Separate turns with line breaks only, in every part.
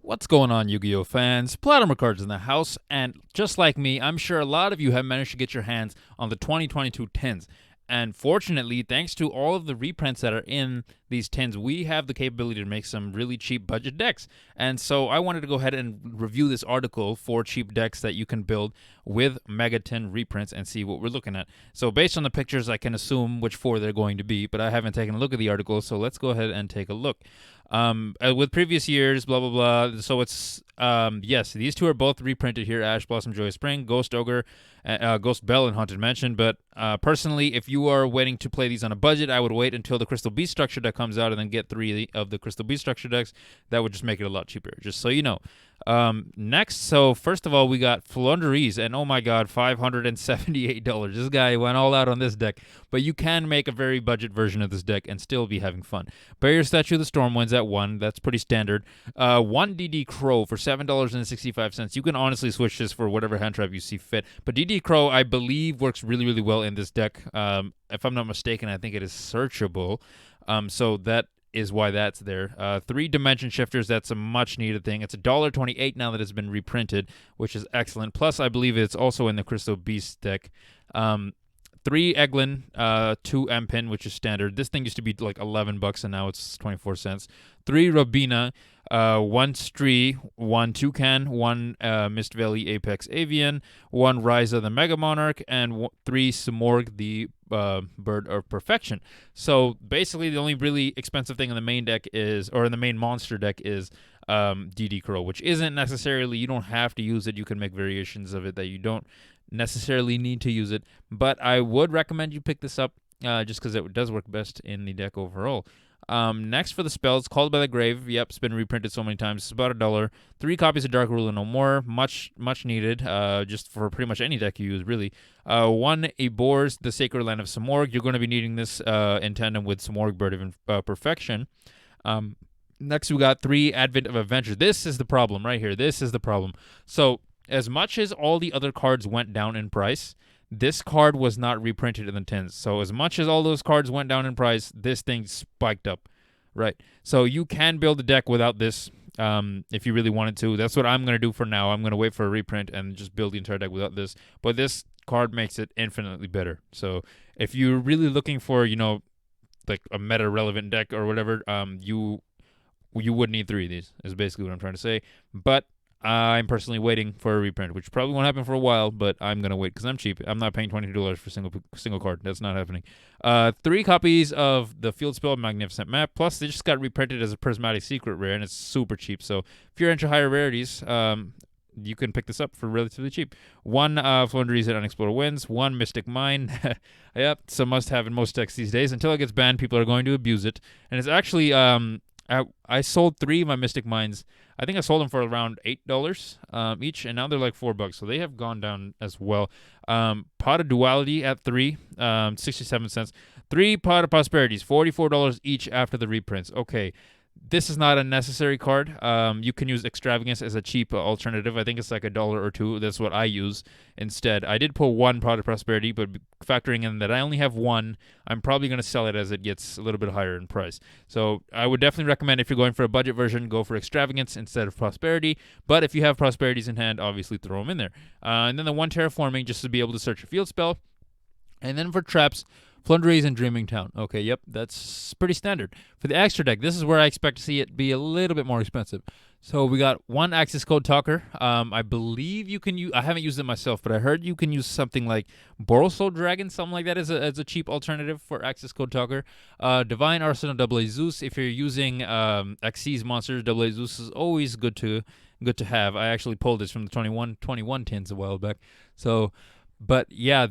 What's going on, Yu-Gi-Oh fans? PlotArmorCards in the house, and just like me, I'm sure a lot of you have managed to get your hands on the 2022 tins. And fortunately, thanks to all of the reprints that are in these tins, we have the capability to make some really cheap budget decks. And so I wanted to go ahead and review this article for cheap decks that you can build with Mega Tin reprints and see what we're looking at. So based on the pictures, I can assume which four they're going to be, but I haven't taken a look at the article, so let's go ahead and take a look. With previous years, blah blah blah. So it's yes, these two are both reprinted here: Ash Blossom, Joyous Spring, Ghost Ogre, Ghost Bell, and Haunted Mansion. But personally, if you are waiting to play these on a budget, I would wait until the Crystal Beast structure deck comes out and then get 3 of the Crystal Beast structure decks. That would just make it a lot cheaper. Just so you know. Next, so first of all, we got Flunderies, and oh my god, $578. This guy went all out on this deck, but you can make a very budget version of this deck and still be having fun. Barrier Statue of the Stormwinds at 1, that's pretty standard. 1 DD Crow for $7.65. You can honestly switch this for whatever hand trap you see fit, but DD Crow, I believe, works really, really well in this deck. If I'm not mistaken, I think it is searchable, so that is why that's there. 3 Dimension Shifters, that's a much needed thing. It's $1.28 now that it's been reprinted, which is excellent. Plus, I believe it's also in the Crystal Beast deck. 3 Eglin, 2 M-Pin, which is standard. This thing used to be like $11 and now it's 24 cents. 3 Robina, 1 Stree, 1 Toucan, 1 Mist Valley Apex Avian, 1 Ryza the Mega Monarch, and 3 Simorg the Bird of Perfection. So basically, the only really expensive thing in the main deck is, or in the main monster deck is DD Crow, which isn't necessarily, you don't have to use it. You can make variations of it that you don't necessarily need to use it, but I would recommend you pick this up just because it does work best in the deck overall. Next for the spells, Called by the Grave. Yep, it's been reprinted so many times. It's about $1. 3 copies of Dark Ruler No More. Much needed, just for pretty much any deck you use, really. 1 Ebor's The Sacred Land of Simorg. You're going to be needing this in tandem with Simorg Bird of Perfection. Next, we got 3 Advent of Adventure. This is the problem right here. This is the problem. So, as much as all the other cards went down in price, this card was not reprinted in the tins. So as much as all those cards went down in price, this thing spiked up, right? So you can build a deck without this if you really wanted to. That's what I'm going to do for now. I'm going to wait for a reprint and just build the entire deck without this. But this card makes it infinitely better. So if you're really looking for, you know, like a meta-relevant deck or whatever, you would need 3 of these, is basically what I'm trying to say. But I'm personally waiting for a reprint, which probably won't happen for a while, but I'm going to wait because I'm cheap. I'm not paying $22 for single card. That's not happening. 3 copies of the Field Spell Magnificent Map. Plus, they just got reprinted as a Prismatic Secret Rare, and it's super cheap. So if you're into higher rarities, you can pick this up for relatively cheap. 1 Flunderies at Unexploded Winds. 1 Mystic Mine. Yep, it's a must-have in most decks these days. Until it gets banned, people are going to abuse it. And it's actually... I sold 3 of my Mystic Mines. I think I sold them for around $8 each, and now they're like $4, so they have gone down as well. Pot of Duality at 3, 67 cents. 3 Pot of Prosperities, $44 each after the reprints. Okay, this is not a necessary card. You can use Extravagance as a cheap alternative. I think it's like $1 or $2. That's what I use instead. I did pull 1 Pot of Prosperity, but factoring in that I only have 1, I'm probably going to sell it as it gets a little bit higher in price. So I would definitely recommend, if you're going for a budget version, go for Extravagance instead of Prosperity. But if you have Prosperities in hand, obviously throw them in there. And then the 1 Terraforming, just to be able to search a field spell. And then for traps, Flunderies and Dreaming Town. Okay, yep, that's pretty standard. For the extra deck, this is where I expect to see it be a little bit more expensive. So we got 1 Access Code Talker. I believe you can use... I haven't used it myself, but I heard you can use something like Borosol Dragon, something like that as a cheap alternative for Access Code Talker. Divine Arsenal AA Zeus. If you're using Xyz monsters, AA Zeus is always good to have. I actually pulled this from the 21 tins a while back. So... But yeah,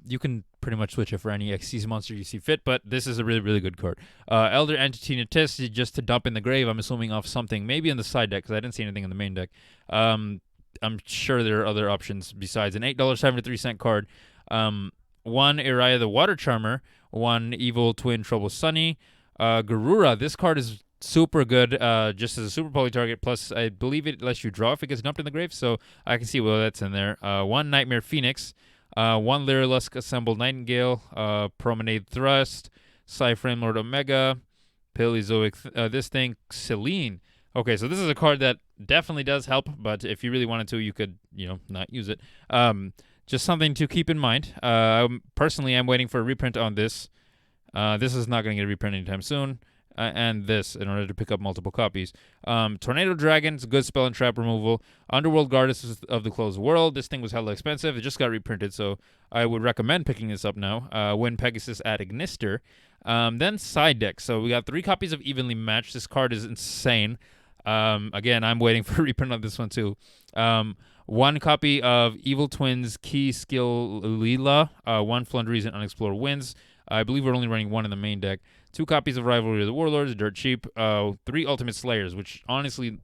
you can pretty much switch it for any Xyz monster you see fit, but this is a really, really good card. Elder Entity Natist, just to dump in the grave, I'm assuming off something, maybe in the side deck, because I didn't see anything in the main deck. I'm sure there are other options besides an $8.73 card. 1 Uriah the Water Charmer, 1 Evil Twin Trouble Sunny. Garura, this card is super good, just as a super poly target. Plus, I believe it lets you draw if it gets dumped in the grave, so I can see well that's in there. 1 Nightmare Phoenix, 1 Lyrilusk Assembled Nightingale, Promenade Thrust, Cyframe Lord Omega, Paleozoic, this thing, Celine. Okay, so this is a card that definitely does help, but if you really wanted to, you could, not use it. Just something to keep in mind. Personally, I'm waiting for a reprint on this. This is not going to get a reprint anytime soon. And this in order to pick up multiple copies. Tornado Dragon's good spell and trap removal. Underworld Goddess of the Closed World. This thing was hella expensive. It just got reprinted, so I would recommend picking this up now. Wind Pegasus at Ignister. Then side deck. So we got 3 copies of Evenly Matched. This card is insane. Again, I'm waiting for a reprint on this one too. 1 copy of Evil Twins Key Skill Lila. 1 Flundries and Unexplored Winds. I believe we're only running 1 in the main deck. 2 copies of Rivalry of the Warlords, dirt cheap. 3 Ultimate Slayers, which honestly,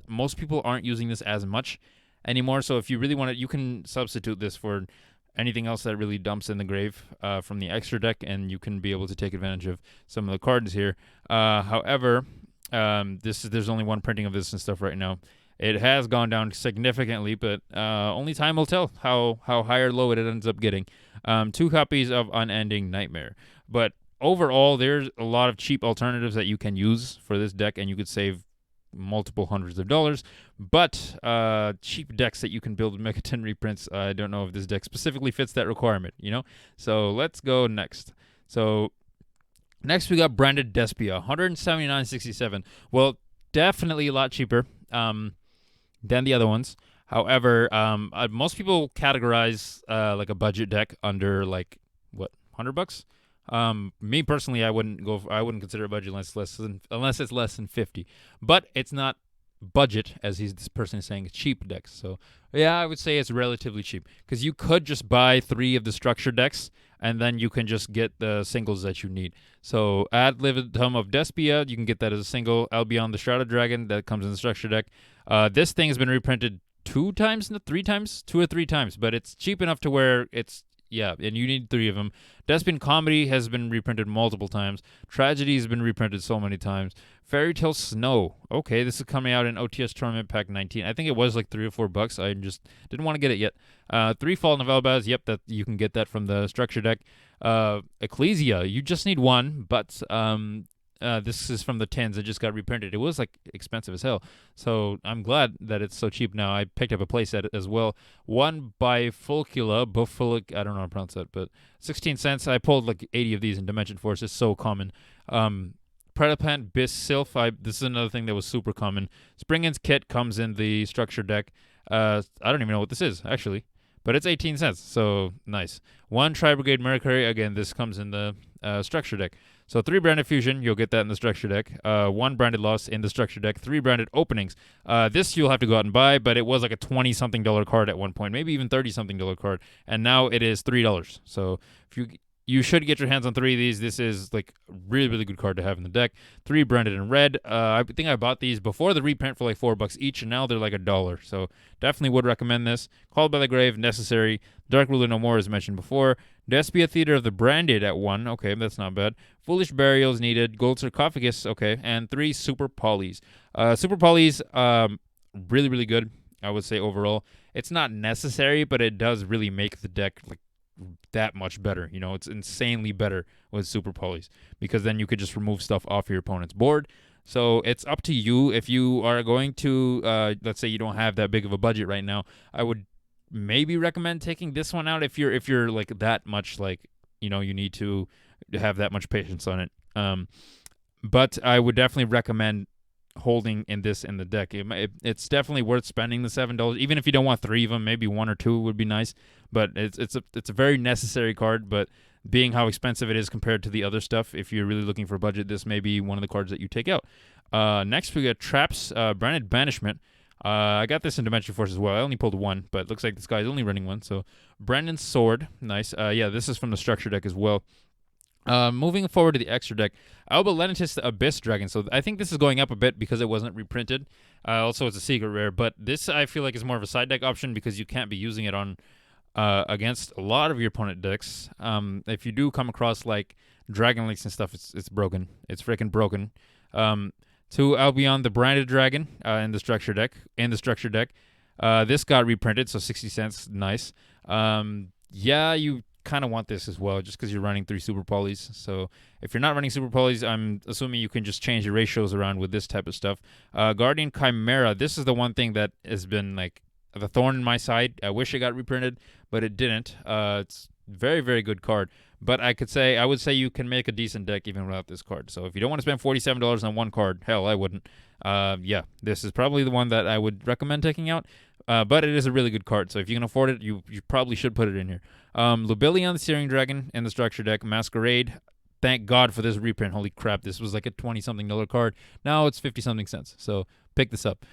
most people aren't using this as much anymore. So if you really want it, you can substitute this for anything else that really dumps in the grave from the extra deck, and you can be able to take advantage of some of the cards here. However, there's only 1 printing of this and stuff right now. It has gone down significantly, but only time will tell how high or low it ends up getting. 2 copies of Unending Nightmare. But overall, there's a lot of cheap alternatives that you can use for this deck, and you could save multiple hundreds of dollars. But cheap decks that you can build with Megaton reprints, I don't know if this deck specifically fits that requirement, So let's go next. So next we got Branded Despia, $179.67. Well, definitely a lot cheaper than the other ones. However, most people categorize like a budget deck under like what, $100. Me personally, I wouldn't consider a budget unless it's less than 50. But it's not budget, as this person is saying, cheap decks. So yeah, I would say it's relatively cheap because you could just buy 3 of the structure decks, and then you can just get the singles that you need. So Ad Libitum of Despia, you can get that as a single. Albion the Shrouded Dragon, that comes in the structure deck. This thing has been reprinted 2 or 3 times, but it's cheap enough to where it's, yeah, and you need 3 of them. Despian Comedy has been reprinted multiple times. Tragedy has been reprinted so many times. Fairy Tale Snow. Okay, this is coming out in OTS Tournament Pack 19. I think it was like $3 or $4. I just didn't want to get it yet. 3 Fallen of Elbaz. Yep, that you can get that from the structure deck. Ecclesia. You just need 1, but this is from the 10s. It just got reprinted. It was like expensive as hell. So I'm glad that it's so cheap now. I picked up a playset as well. 1 Bifulcula. I don't know how to pronounce that, but 16 cents. I pulled like 80 of these in Dimension Force. It's so common. Predapant Bis Sylph. This is another thing that was super common. Springin's Kit comes in the structure deck. I don't even know what this is, actually. But it's 18 cents, so nice. 1 Tri-Brigade Mercury. Again, this comes in the structure deck. So 3 Branded Fusion, you'll get that in the structure deck. 1 Branded Loss in the structure deck. 3 Branded Openings. This you'll have to go out and buy, but it was like a $20-something card at one point, maybe even $30-something card, and now it is $3. So if you should get your hands on 3 of these. This is like a really, really good card to have in the deck. 3 Branded in red. I think I bought these before the reprint for like $4 each, and now they're like $1. So definitely would recommend this. Called by the Grave, necessary. Dark Ruler No More, as mentioned before. Despia Theater of the Branded at 1. Okay, that's not bad. Foolish Burials needed. Gold Sarcophagus. Okay, and 3 Super Polys. Super Polys, really, really good, I would say overall. It's not necessary, but it does really make the deck like that much better. It's insanely better with Super Polys because then you could just remove stuff off your opponent's board. So it's up to you. If you are going to, let's say you don't have that big of a budget right now, I would maybe recommend taking this one out if you're like that much, like, you need to have that much patience on it. But I would definitely recommend holding in the deck. It's definitely worth spending the $7, even if you don't want 3 of them. Maybe 1 or 2 would be nice, but it's a very necessary card. But being how expensive it is compared to the other stuff, if you're really looking for a budget, this may be one of the cards that you take out. Next we got Traps, Branded Banishment. I got this in Dimension Force as well. I only pulled 1, but it looks like this guy's only running 1. So Brandon's Sword, nice. Yeah, this is from the structure deck as well. Moving forward to the extra deck, Alba Lenitus the Abyss Dragon. So I think this is going up a bit because it wasn't reprinted. Also, it's a secret rare, but this I feel like is more of a side deck option because you can't be using it on against a lot of your opponent decks. If you do come across like Dragon Links and stuff, it's broken. It's freaking broken. 2 Albion the Branded Dragon in the structure deck. This got reprinted, so 60 cents, nice. Yeah, you kind of want this as well, just because you're running 3 super polys. So if you're not running super polys, I'm assuming you can just change your ratios around with this type of stuff. Guardian Chimera, this is the one thing that has been like the thorn in my side. I wish it got reprinted, but it didn't. It's very, very good card. But I would say you can make a decent deck even without this card. So if you don't want to spend $47 on one card, hell, I wouldn't. Yeah, this is probably the one that I would recommend taking out. But it is a really good card, so if you can afford it, you probably should put it in here. Lubellion the Searing Dragon in the structure deck. Masquerade. Thank God for this reprint. Holy crap, this was like a $20-something card. Now it's 50-something cents, so pick this up.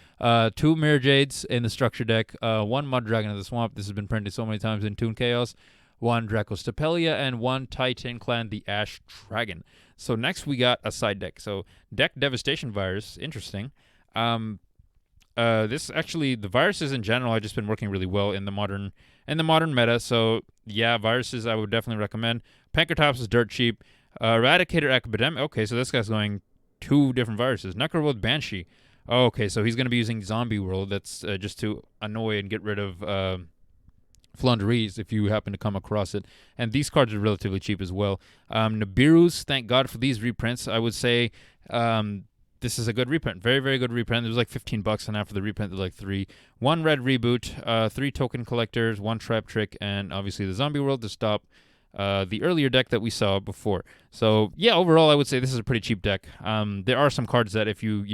2 Mirror Jades in the structure deck. 1 Mud Dragon of the Swamp. This has been printed so many times in Toon Chaos. 1 Dracostapelia, and 1 Titan Clan the Ash Dragon. So next we got a side deck. So deck Devastation Virus. Interesting. This actually, the viruses in general have just been working really well in the modern meta. So yeah, viruses I would definitely recommend. Pankratops is dirt cheap. Eradicator Epidemic. Okay, so this guy's going 2 different viruses. Necroworld Banshee. Oh, okay, so he's going to be using Zombie World. That's just to annoy and get rid of Flunderies if you happen to come across it. And these cards are relatively cheap as well. Nibiru's, thank God for these reprints. I would say this is a good reprint. Very, very good reprint. It was like $15, and after the reprint, there's like 3. 1 red reboot, 3 token collectors, 1 trap trick, and obviously the Zombie World to stop the earlier deck that we saw before. So yeah, overall, I would say this is a pretty cheap deck. There are some cards that if you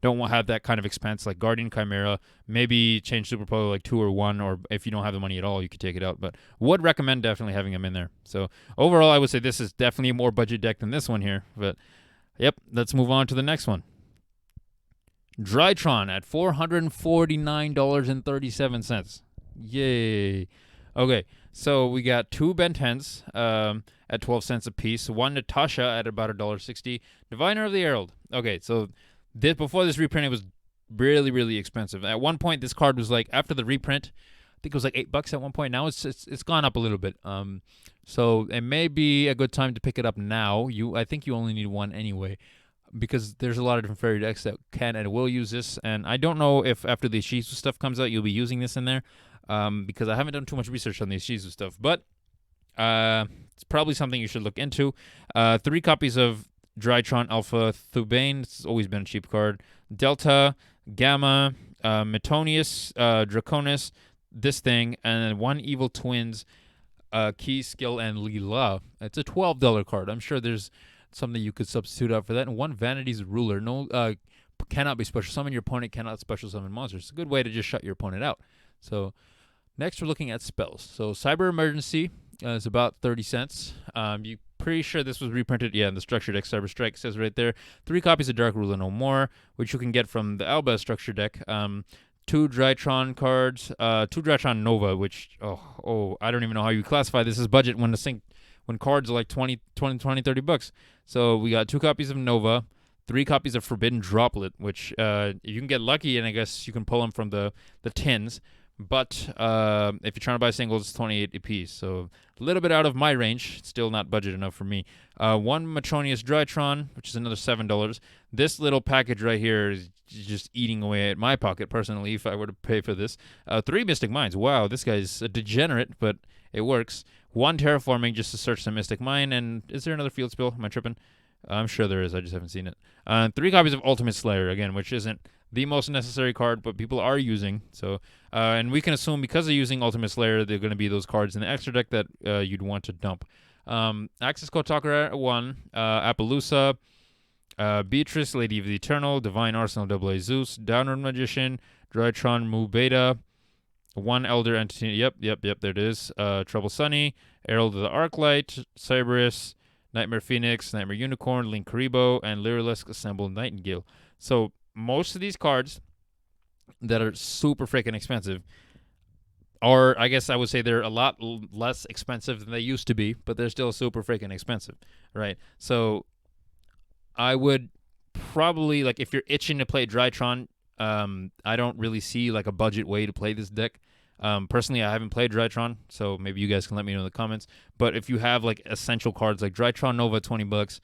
don't want to have that kind of expense, like Guardian Chimera, maybe change Super Polo like 2 or 1, or if you don't have the money at all, you could take it out. But would recommend definitely having them in there. So overall, I would say this is definitely a more budget deck than this one here. But yep, let's move on to the next one. Drytron at $449.37. Yay. Okay, so we got 2 Ben 10s at 12 cents a piece. 1 Natasha at about $1.60. Diviner of the Herald. Okay, so before this reprint, it was really, really expensive. At one point, this card was like, after the reprint, I think it was like $8 at one point. Now it's gone up a little bit. So it may be a good time to pick it up now. I think you only need 1 anyway, because there's a lot of different fairy decks that can and will use this. And I don't know if after the Shizu stuff comes out, you'll be using this in there, because I haven't done too much research on the Shizu stuff. But it's probably something you should look into. 3 copies of Drytron Alpha Thubane. This has always been a cheap card. Delta, Gamma, Metonius, Draconis, this thing, and then 1 Evil Twins, Key, Skill, and Leela. It's a $12 card. I'm sure there's something you could substitute out for that. And 1 Vanity's Ruler. No, cannot be special summon. Your opponent cannot special summon monsters. It's a good way to just shut your opponent out. So next we're looking at spells. So Cyber Emergency is about 30 cents. You pretty sure this was reprinted. Yeah, in the structure deck. Cyber Strike says right there. 3 copies of Dark Ruler No More, which you can get from the Alba structure deck. 2 Drytron cards. 2 Drytron Nova, which I don't even know how you classify this as budget when cards are like $20, $30. So we got 2 copies of Nova, 3 copies of Forbidden Droplet, which you can get lucky, and I guess you can pull them from the tins. But if you're trying to buy singles, it's $28 apiece. So a little bit out of my range. Still not budget enough for me. 1 Metronius Drytron, which is another $7. This little package right here is just eating away at my pocket, personally, if I were to pay for this. 3 Mystic Mines. Wow, this guy's a degenerate, but it works. 1 Terraforming just to search some Mystic Mine. And is there another field spill? Am I tripping? I'm sure there is. I just haven't seen it. 3 copies of Ultimate Slayer, again, which isn't the most necessary card, but people are using. So, and we can assume because they're using Ultimate Slayer, they're going to be those cards in the extra deck that you'd want to dump. Axis Kotakura at 1. Appaloosa. Beatrice, Lady of the Eternal. Divine Arsenal, AA Zeus. Downward Magician. Drytron Mu Beta. 1 Elder Entity. Yep, there it is. Trouble Sunny. Herald of the Arclight. Cerberus. Nightmare Phoenix. Nightmare Unicorn. Link Karibo. And Lyrilusc Assembled Nightingale. So most of these cards that are super freaking expensive are, I guess I would say they're a lot less expensive than they used to be, but they're still super freaking expensive, right? So I would probably, like, if you're itching to play Drytron, I don't really see like a budget way to play this deck. Personally, I haven't played Drytron, so maybe you guys can let me know in the comments. But if you have like essential cards like Drytron Nova, $20,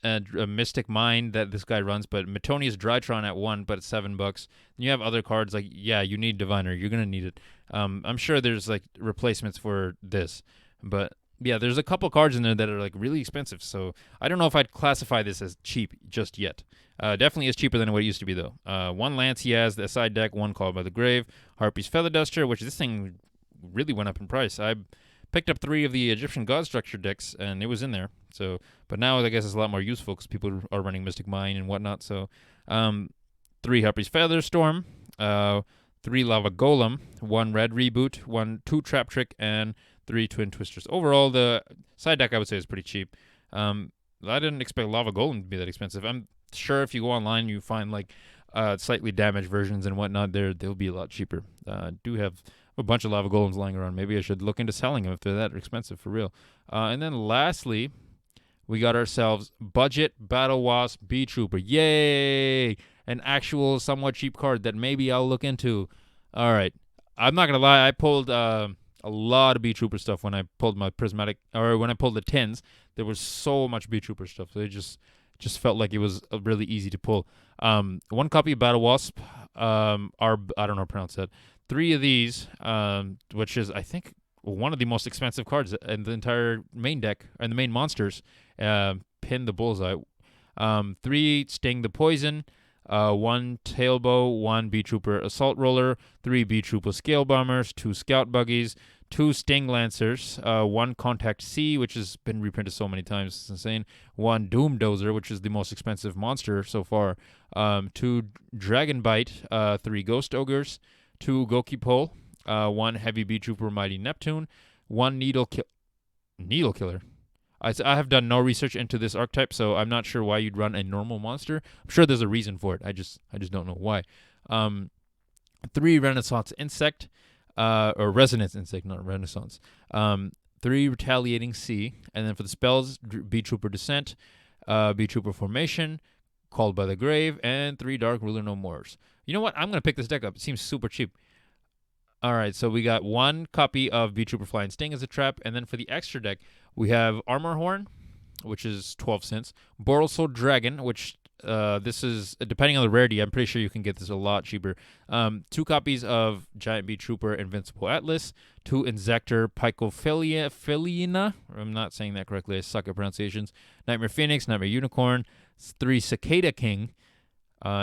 a Mystic Mine that this guy runs, but Metonius Drytron at 1, but it's $7. And you have other cards like, yeah, you need Diviner. You're going to need it. I'm sure there's like replacements for this, but yeah, there's a couple cards in there that are like really expensive. So I don't know if I'd classify this as cheap just yet. Definitely is cheaper than what it used to be though. 1 Lance he has, the side deck, 1 Called by the Grave, Harpy's Feather Duster, which this thing really went up in price. I picked up 3 of the Egyptian God Structure decks, and it was in there. So, but now I guess it's a lot more useful because people are running Mystic Mine and whatnot. So, 3 Harpy's Feather Storm, 3 Lava Golem, 1 Red Reboot, 2 Trap Trick, and 3 Twin Twisters. Overall, the side deck I would say is pretty cheap. I didn't expect Lava Golem to be that expensive. I'm sure if you go online, you find like slightly damaged versions and whatnot. They'll be a lot cheaper. Do have a bunch of Lava Golems lying around. Maybe I should look into selling them if they're that expensive for real. And then lastly, we got ourselves Budget Battle Wasp B Trooper. Yay! An actual somewhat cheap card that maybe I'll look into. All right. I'm not going to lie. I pulled a lot of B Trooper stuff when I pulled my Prismatic, or when I pulled the 10s. There was so much B Trooper stuff. So it just felt like it was really easy to pull. 1 copy of Battle Wasp. I don't know how to pronounce that. 3 of these, which is, I think, one of the most expensive cards in the entire main deck, and the main monsters. Pin the bullseye. 3 Sting the Poison, 1 Tailbow, 1 B-Trooper Assault Roller, 3 B-Trooper Scale Bombers, 2 Scout Buggies, 2 Sting Lancers, 1 Contact C, which has been reprinted so many times, it's insane, 1 Doom Dozer, which is the most expensive monster so far, 2 Dragon Bite, 3 Ghost Ogres, 2 Goki Pole, 1 Heavy B-Trooper Mighty Neptune, 1 Needle Killer. I have done no research into this archetype, so I'm not sure why you'd run a normal monster. I'm sure there's a reason for it. I just don't know why. 3 Renaissance Insect, or Resonance Insect, not Renaissance. 3 Retaliating Sea, and then for the spells, B-Trooper Descent, B-Trooper Formation, Called by the Grave, and 3 Dark Ruler No Mores. You know what? I'm going to pick this deck up. It seems super cheap. All right, so we got 1 copy of B-Trooper Flying Sting as a trap, and then for the extra deck, we have Armor Horn, which is 12 cents, Borrelsoul Dragon, which this is, depending on the rarity, I'm pretty sure you can get this a lot cheaper. 2 copies of Giant B-Trooper Invincible Atlas, 2 Inzector Pycophyllina, I'm not saying that correctly, I suck at pronunciations, Nightmare Phoenix, Nightmare Unicorn, 3 Cicada King,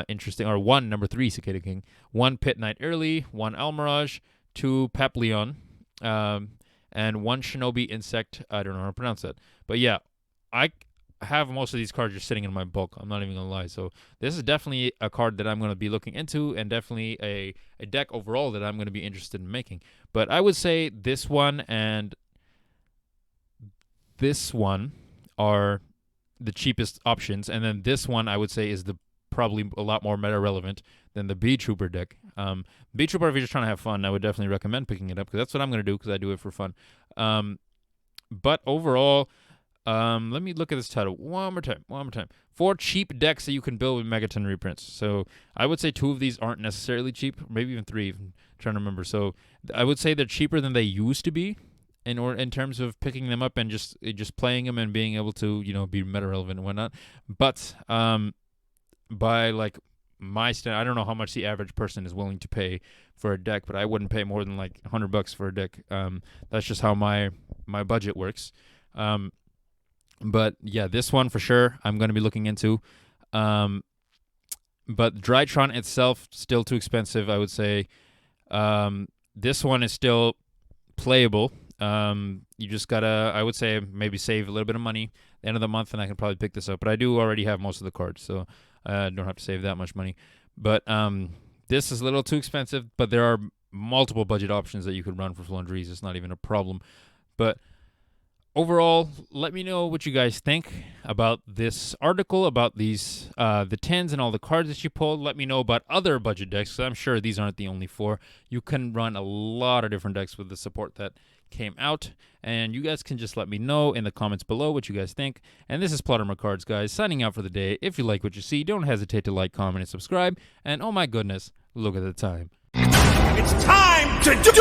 interesting, or 1 number 3 Cicada King, 1 Pit Knight Early, 1 Almirage, 2 Papillon, and 1 Shinobi Insect. I don't know how to pronounce that. But yeah, I have most of these cards just sitting in my bulk. I'm not even going to lie. So this is definitely a card that I'm going to be looking into, and definitely a deck overall that I'm going to be interested in making. But I would say this one and this one are the cheapest options. And then this one I would say is probably a lot more meta relevant than the B-Trooper deck. B-Trooper, if you're just trying to have fun, I would definitely recommend picking it up, because that's what I'm going to do, because I do it for fun. But overall, let me look at this title one more time. 4 cheap decks that you can build with Megaton reprints. So I would say 2 of these aren't necessarily cheap, maybe even 3, I'm trying to remember. So I would say they're cheaper than they used to be in terms of picking them up and just playing them and being able to, be meta relevant and whatnot. But by like my standard, I don't know how much the average person is willing to pay for a deck, but I wouldn't pay more than like $100 for a deck. That's just how my budget works. But yeah, this one for sure I'm going to be looking into. But Drytron itself, still too expensive, I would say. This one is still playable. You just gotta, I would say, maybe save a little bit of money at the end of the month, and I can probably pick this up. But I do already have most of the cards, so I don't have to save that much money. But this is a little too expensive, but there are multiple budget options that you could run for Flandrees. It's not even a problem. But overall, let me know what you guys think about this article, about these the 10s and all the cards that you pulled. Let me know about other budget decks, because I'm sure these aren't the only 4. You can run a lot of different decks with the support that came out, and you guys can just let me know in the comments below what you guys think. And this is PlotArmorCards, guys, signing out for the day. If you like what you see, don't hesitate to like, comment, and subscribe. And oh my goodness, look at the time.
It's time to do